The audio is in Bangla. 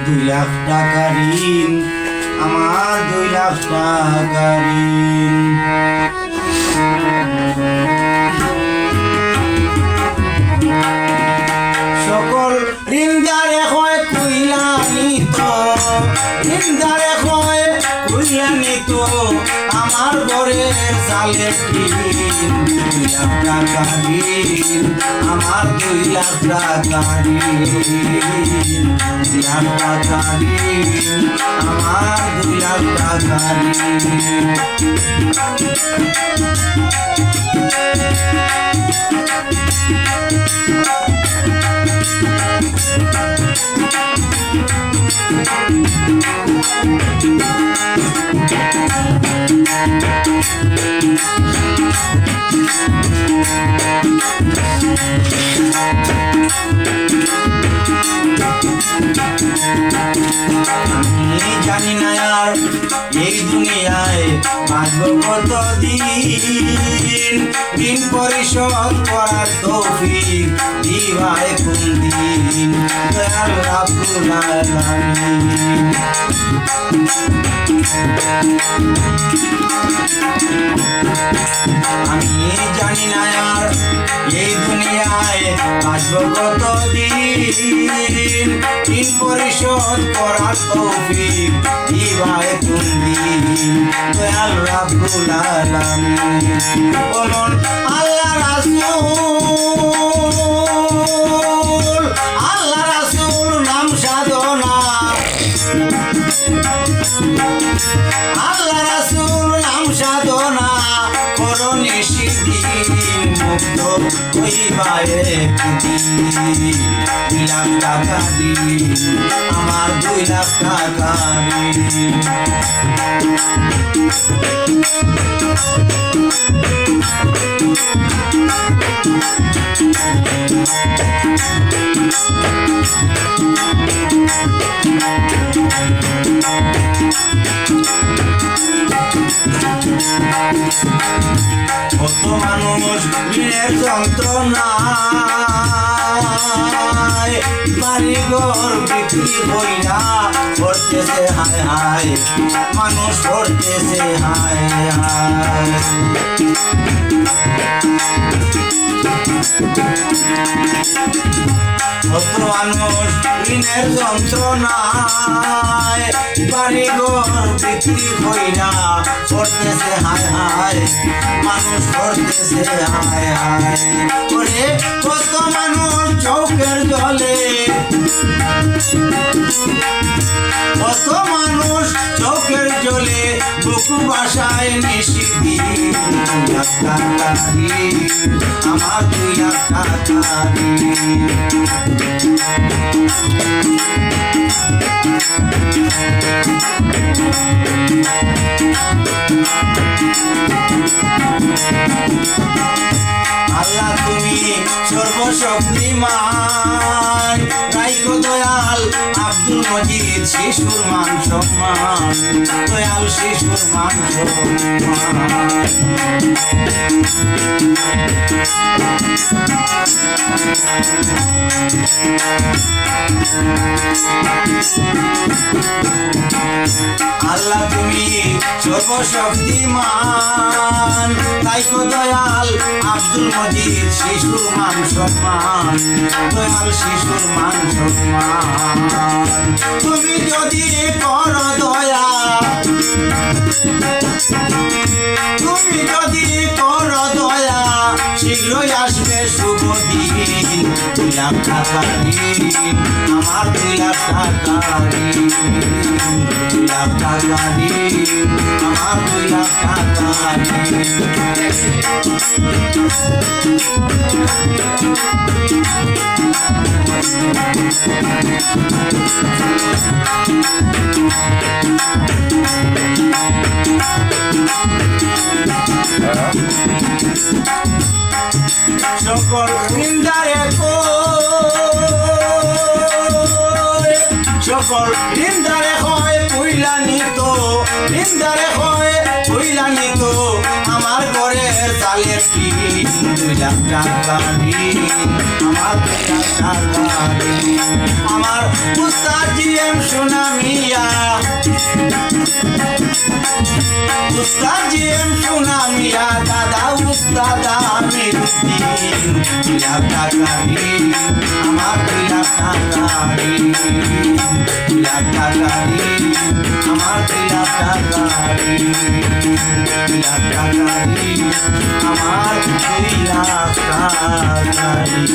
2 লাখ টাকা ঋণ, আমার 2 লাখ টাকা ঋণ। সকল ঋণদারে হয় কইলা নিত, ঋণদারে হয় কইলা নিত আমার ঘরের চালের টিন। 2 লাখ টাকা ঋণ, আমার 2 লাখ টাকা ঋণ। 2 লাখ টাকা ঋণ, আমার 2 লাখ টাকা ঋণ। আমি জানি না আর এই দুনিয়ায় বাঁচব কতদিন, ঋণ পরিশোধ করার তৌফিক দিবায় কোন দিন, দয়াল রাব্বুল আলামিন। আমি জানি না আর এই দুনিয়ায় বাঁচব কতদিন, ঋণ পরিশোধ করার তৌফিক দিবায় কোন দিন, দয়াল রাব্বুল আলামিন। বলুন আল্লাহ রাসূল, আল্লাহ রাসূল নাম সাধনা, আল্লাহ রাসূল নাম সাধনা করো নিশিদিন, মুক্ত হইবা একদিন। 2 লাখ টাকা ঋণ, আমার 2 লাখ টাকা ঋণ। কত মানুষ ঋণের যন্ত্রণায় বাড়িঘর বিক্রি হইয়া পড়তেছে হায় হায়, মানুষ পড়তেছে হায় হায়। কত মানুষ ঋণের যন্ত্রণায় বাড়িঘর বিক্রি হইয়া পড়তেছে হায় হায়, মানুষ পড়তেছে হায় হায় করে। কত মানুষ চোখের জলে, কত মানুষ চোখের জলে বুক বাসায় নিশিদিন। 2 লাখ টাকা ঋণ, আমার 2 লাখ টাকা ঋণ। আল্লাহ তুমি সর্বশক্তিমান, রাইখো দয়াল আব্দুল মজিদ শিশুর মান সম্মান, দয়াল শিশুর মান সম্মান। আল্লাহ তুমি সর্বশক্তিমান, রাইখো দয়াল আব্দুল মজিদ শিশুর মান সম্মান, দয়াল শিশুর মান সম্মান। তুমি যদি করো দয়া, তুমি যদি করো দয়া, শীঘ্রই আসবে শুভ দিন। 2 লাখ টাকা ঋণ, আমার 2 লাখ টাকা ঋণ। 2 লাখ টাকা ঋণ, আমার 2 লাখ টাকা ঋণ। সকল নিন্দারে সকল নিন্দারে হয় পইলা নিত নিন্দারে হয় পইলা নিত আমার ঘরে চালের টিন 2 লাখ টাকা ঋণ আমার 2 লাখ টাকা ঋণ আমার উস্তাদ জিএম সোনা মিয়া উস্তাদ জিএম সোনা মিয়া দাদা উস্তাদ আমিরুদ্দিন 2 লাখ টাকা ঋণ আমার 2 লাখ টাকা ঋণ 2 লাখ টাকা ঋণ আমার 2 লাখ টাকা ঋণ 2 লাখ টাকা ঋণ আমার 2 লাখ টাকা ঋণ